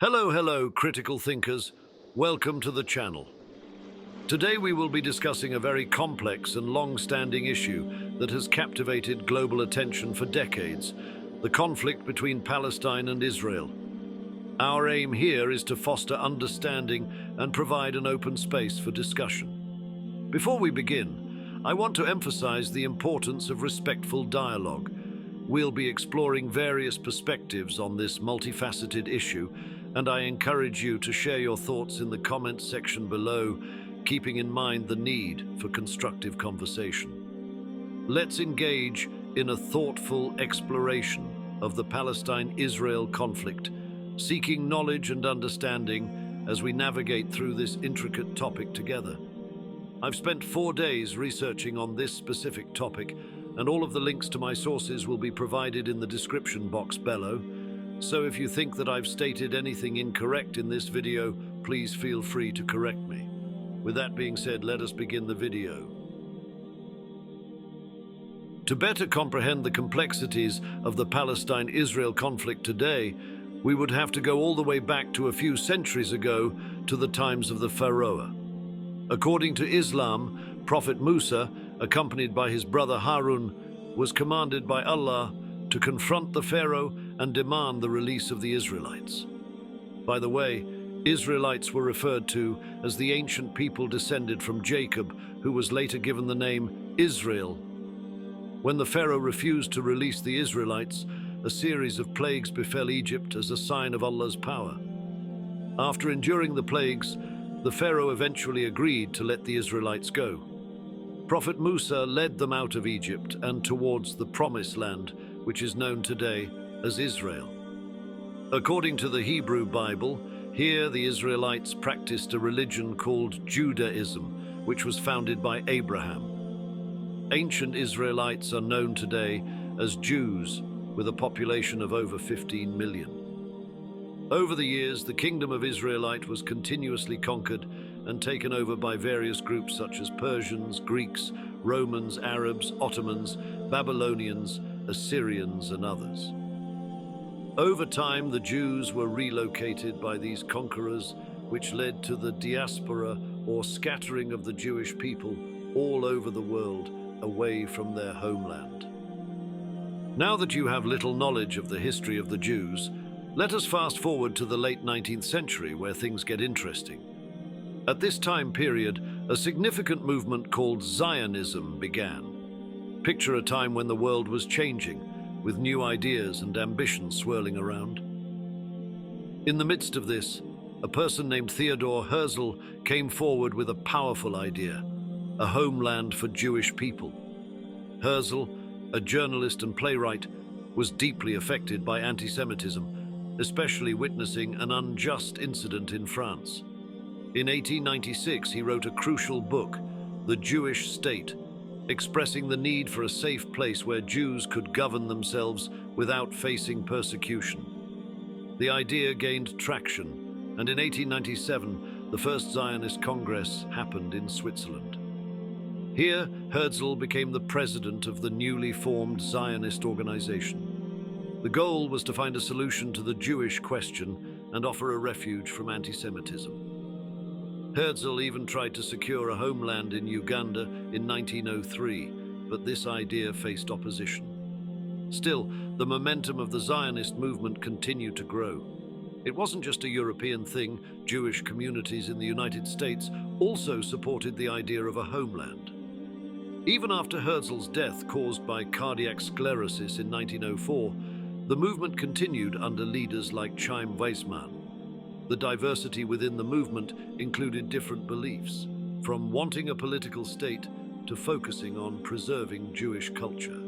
Hello, critical thinkers. Welcome to the channel. Today we will be discussing a very complex and long-standing issue that has captivated global attention for decades, the conflict between Palestine and Israel. Our aim here is to foster understanding and provide an open space for discussion. Before we begin, I want to emphasize the importance of respectful dialogue. We'll be exploring various perspectives on this multifaceted issue, and I encourage you to share your thoughts in the comments section below, keeping in mind the need for constructive conversation. Let's engage in a thoughtful exploration of the Palestine-Israel conflict, seeking knowledge and understanding as we navigate through this intricate topic together. I've spent 4 days researching on this specific topic, and all of the links to my sources will be provided in the description box below. So if you think that I've stated anything incorrect in this video, please feel free to correct me. With that being said, let us begin the video. To better comprehend the complexities of the Palestine-Israel conflict today, we would have to go all the way back to a few centuries ago to the times of the Pharaoh. According to Islam, Prophet Musa, accompanied by his brother Harun, was commanded by Allah to confront the Pharaoh and demand the release of the Israelites. By the way, Israelites were referred to as the ancient people descended from Jacob, who was later given the name Israel. When the Pharaoh refused to release the Israelites, a series of plagues befell Egypt as a sign of Allah's power. After enduring the plagues, the Pharaoh eventually agreed to let the Israelites go. Prophet Musa led them out of Egypt and towards the Promised Land, which is known today as Israel. According to the Hebrew Bible, here the Israelites practiced a religion called Judaism, which was founded by Abraham. Ancient Israelites are known today as Jews, with a population of over 15 million. Over the years, the Kingdom of Israelite was continuously conquered and taken over by various groups such as Persians, Greeks, Romans, Arabs, Ottomans, Babylonians, Assyrians, and others. Over time, the Jews were relocated by these conquerors, which led to the diaspora, or scattering of the Jewish people all over the world, away from their homeland. Now that you have little knowledge of the history of the Jews, let us fast forward to the late 19th century, where things get interesting. At this time period, a significant movement called Zionism began. Picture a time when the world was changing, with new ideas and ambitions swirling around. In the midst of this, a person named Theodor Herzl came forward with a powerful idea: a homeland for Jewish people. Herzl, a journalist and playwright, was deeply affected by anti-Semitism, especially witnessing an unjust incident in France. In 1896, he wrote a crucial book, The Jewish State, expressing the need for a safe place where Jews could govern themselves without facing persecution. The idea gained traction, and in 1897, the first Zionist Congress happened in Switzerland. Here, Herzl became the president of the newly formed Zionist organization. The goal was to find a solution to the Jewish question and offer a refuge from anti-Semitism. Herzl even tried to secure a homeland in Uganda in 1903, but this idea faced opposition. Still, the momentum of the Zionist movement continued to grow. It wasn't just a European thing. Jewish communities in the United States also supported the idea of a homeland. Even after Herzl's death caused by cardiac sclerosis in 1904, the movement continued under leaders like Chaim Weizmann. The diversity within the movement included different beliefs, from wanting a political state to focusing on preserving Jewish culture.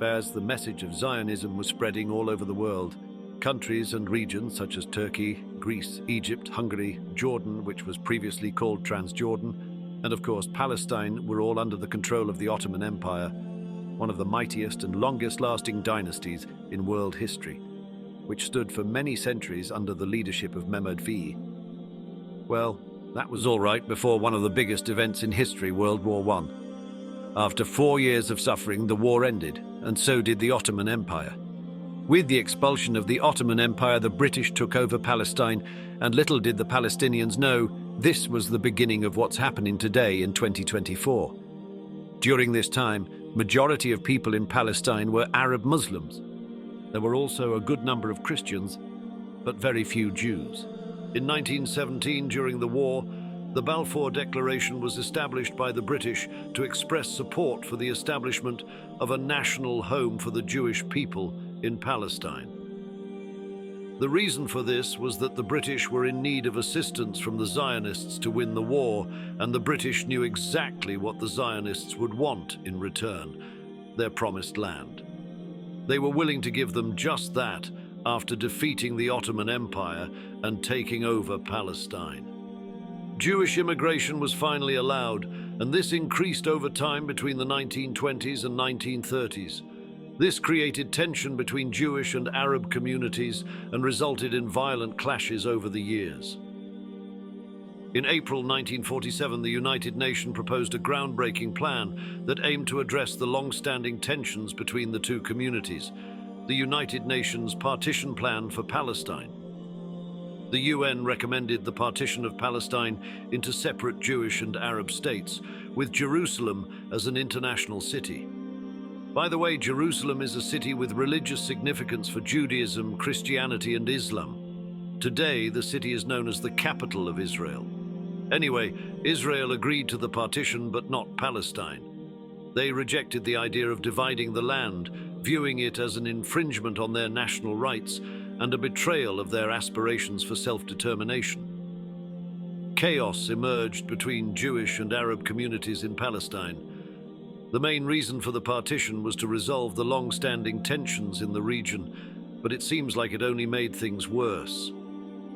As the message of Zionism was spreading all over the world, countries and regions such as Turkey, Greece, Egypt, Hungary, Jordan, which was previously called Transjordan, and of course Palestine, were all under the control of the Ottoman Empire, one of the mightiest and longest-lasting dynasties in world history, which stood for many centuries under the leadership of Mehmed V. Well, that was all right before one of the biggest events in history, World War I. After 4 years of suffering, the war ended, and so did the Ottoman Empire. With the expulsion of the Ottoman Empire, the British took over Palestine, and little did the Palestinians know this was the beginning of what's happening today in 2024. During this time, majority of people in Palestine were Arab Muslims. There were also a good number of Christians, but very few Jews. In 1917, during the war, the Balfour Declaration was established by the British to express support for the establishment of a national home for the Jewish people in Palestine. The reason for this was that the British were in need of assistance from the Zionists to win the war, and the British knew exactly what the Zionists would want in return: their promised land. They were willing to give them just that after defeating the Ottoman Empire and taking over Palestine. Jewish immigration was finally allowed, and this increased over time between the 1920s and 1930s. This created tension between Jewish and Arab communities and resulted in violent clashes over the years. In April 1947, the United Nations proposed a groundbreaking plan that aimed to address the long-standing tensions between the two communities: the United Nations Partition Plan for Palestine. The UN recommended the partition of Palestine into separate Jewish and Arab states, with Jerusalem as an international city. By the way, Jerusalem is a city with religious significance for Judaism, Christianity, and Islam. Today, the city is known as the capital of Israel. Anyway, Israel agreed to the partition, but not Palestine. They rejected the idea of dividing the land, viewing it as an infringement on their national rights and a betrayal of their aspirations for self-determination. Chaos emerged between Jewish and Arab communities in Palestine. The main reason for the partition was to resolve the long-standing tensions in the region, but it seems like it only made things worse.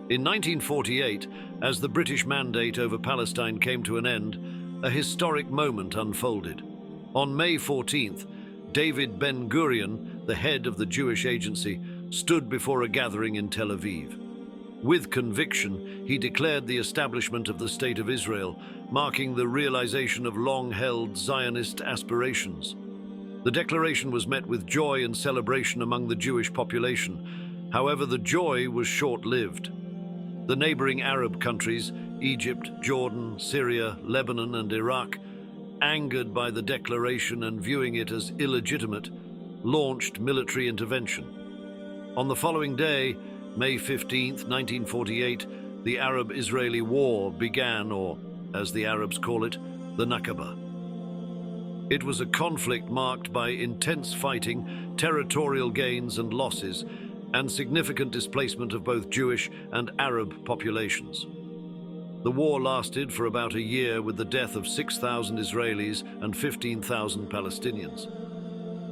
In 1948, as the British mandate over Palestine came to an end, a historic moment unfolded. On May 14th, David Ben-Gurion, the head of the Jewish Agency, stood before a gathering in Tel Aviv. With conviction, he declared the establishment of the State of Israel, marking the realization of long-held Zionist aspirations. The declaration was met with joy and celebration among the Jewish population. However, the joy was short-lived. The neighboring Arab countries, Egypt, Jordan, Syria, Lebanon, and Iraq, angered by the declaration and viewing it as illegitimate, launched military intervention. On the following day, May 15, 1948, the Arab-Israeli War began, or, as the Arabs call it, the Nakba. It was a conflict marked by intense fighting, territorial gains and losses, and significant displacement of both Jewish and Arab populations. The war lasted for about a year, with the death of 6,000 Israelis and 15,000 Palestinians.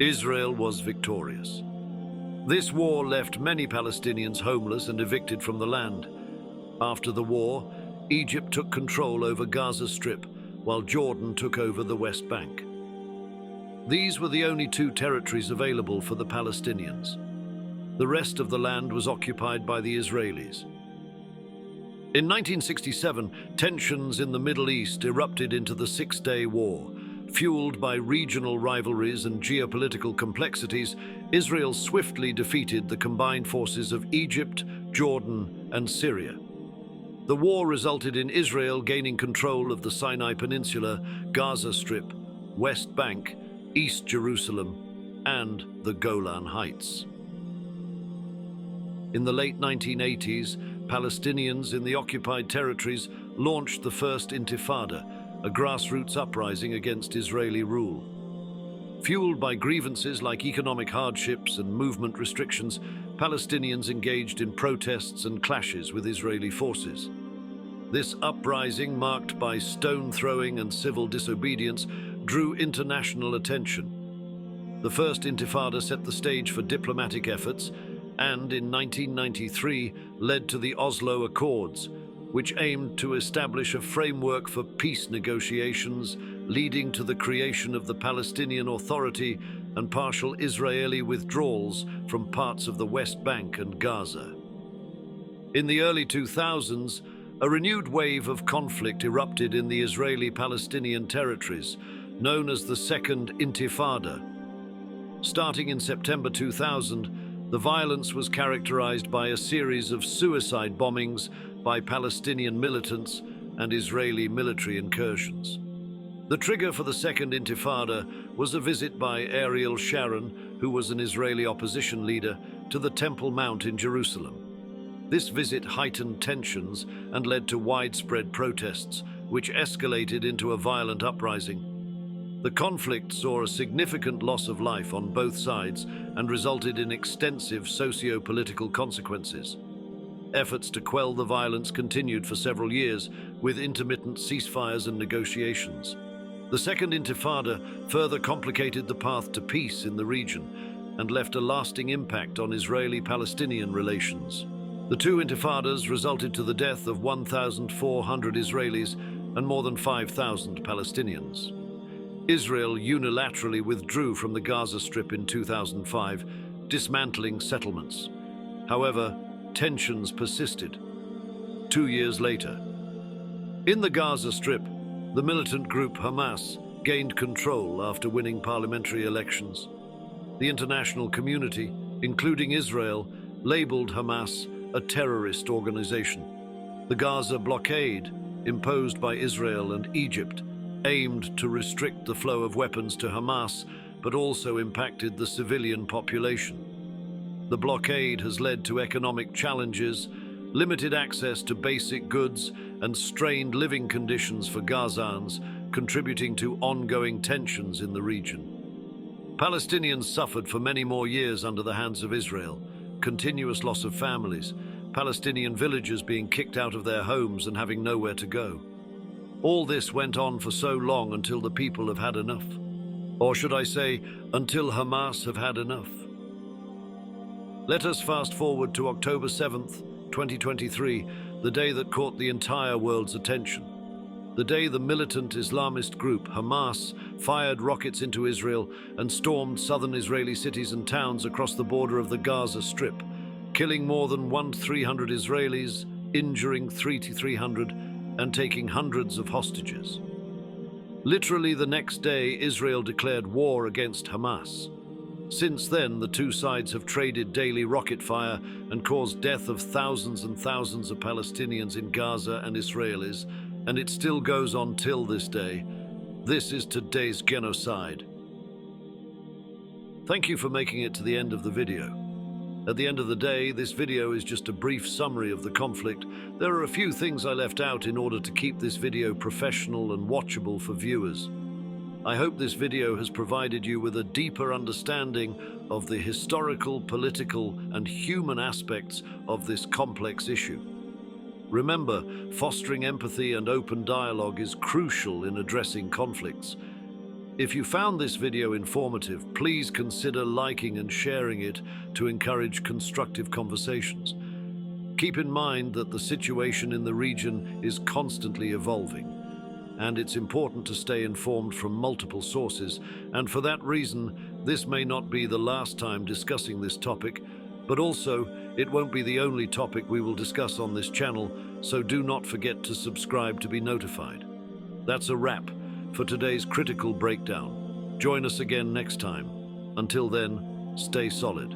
Israel was victorious. This war left many Palestinians homeless and evicted from the land. After the war, Egypt took control over Gaza Strip, while Jordan took over the West Bank. These were the only two territories available for the Palestinians. The rest of the land was occupied by the Israelis. In 1967, tensions in the Middle East erupted into the Six-Day War. Fueled by regional rivalries and geopolitical complexities, Israel swiftly defeated the combined forces of Egypt, Jordan, and Syria. The war resulted in Israel gaining control of the Sinai Peninsula, Gaza Strip, West Bank, East Jerusalem, and the Golan Heights. In the late 1980s, Palestinians in the occupied territories launched the first Intifada, a grassroots uprising against Israeli rule. Fueled by grievances like economic hardships and movement restrictions, Palestinians engaged in protests and clashes with Israeli forces. This uprising, marked by stone-throwing and civil disobedience, drew international attention. The First Intifada set the stage for diplomatic efforts and, in 1993, led to the Oslo Accords, which aimed to establish a framework for peace negotiations, leading to the creation of the Palestinian Authority and partial Israeli withdrawals from parts of the West Bank and Gaza. In the early 2000s, a renewed wave of conflict erupted in the Israeli-Palestinian territories, known as the Second Intifada. Starting in September 2000, The violence was characterized by a series of suicide bombings by Palestinian militants and Israeli military incursions. The trigger for the Second Intifada was a visit by Ariel Sharon, who was an Israeli opposition leader, to the Temple Mount in Jerusalem. This visit heightened tensions and led to widespread protests, which escalated into a violent uprising. The conflict saw a significant loss of life on both sides and resulted in extensive socio-political consequences. Efforts to quell the violence continued for several years, with intermittent ceasefires and negotiations. The Second Intifada further complicated the path to peace in the region and left a lasting impact on Israeli-Palestinian relations. The two intifadas resulted to the death of 1,400 Israelis and more than 5,000 Palestinians. Israel unilaterally withdrew from the Gaza Strip in 2005, dismantling settlements. However, tensions persisted. 2 years later, in the Gaza Strip, the militant group Hamas gained control after winning parliamentary elections. The international community, including Israel, labeled Hamas a terrorist organization. The Gaza blockade, imposed by Israel and Egypt, aimed to restrict the flow of weapons to Hamas, but also impacted the civilian population. The blockade has led to economic challenges, limited access to basic goods, and strained living conditions for Gazans, contributing to ongoing tensions in the region. Palestinians suffered for many more years under the hands of Israel. Continuous loss of families, Palestinian villagers being kicked out of their homes and having nowhere to go. All this went on for so long until the people have had enough. Or should I say, until Hamas have had enough. Let us fast forward to October 7th, 2023, the day that caught the entire world's attention. The day the militant Islamist group Hamas fired rockets into Israel and stormed southern Israeli cities and towns across the border of the Gaza Strip, killing more than 1,300 Israelis, injuring 300 and taking hundreds of hostages. Literally the next day, Israel declared war against Hamas. Since then, the two sides have traded daily rocket fire and caused death of thousands and thousands of Palestinians in Gaza and Israelis, and it still goes on till this day. This is today's genocide. Thank you for making it to the end of the video. At the end of the day, this video is just a brief summary of the conflict. There are a few things I left out in order to keep this video professional and watchable for viewers. I hope this video has provided you with a deeper understanding of the historical, political, and human aspects of this complex issue. Remember, fostering empathy and open dialogue is crucial in addressing conflicts. If you found this video informative, please consider liking and sharing it to encourage constructive conversations. Keep in mind that the situation in the region is constantly evolving, and it's important to stay informed from multiple sources, and for that reason, this may not be the last time discussing this topic, but also, it won't be the only topic we will discuss on this channel, so do not forget to subscribe to be notified. That's a wrap for today's critical breakdown. Join us again next time. Until then, stay solid.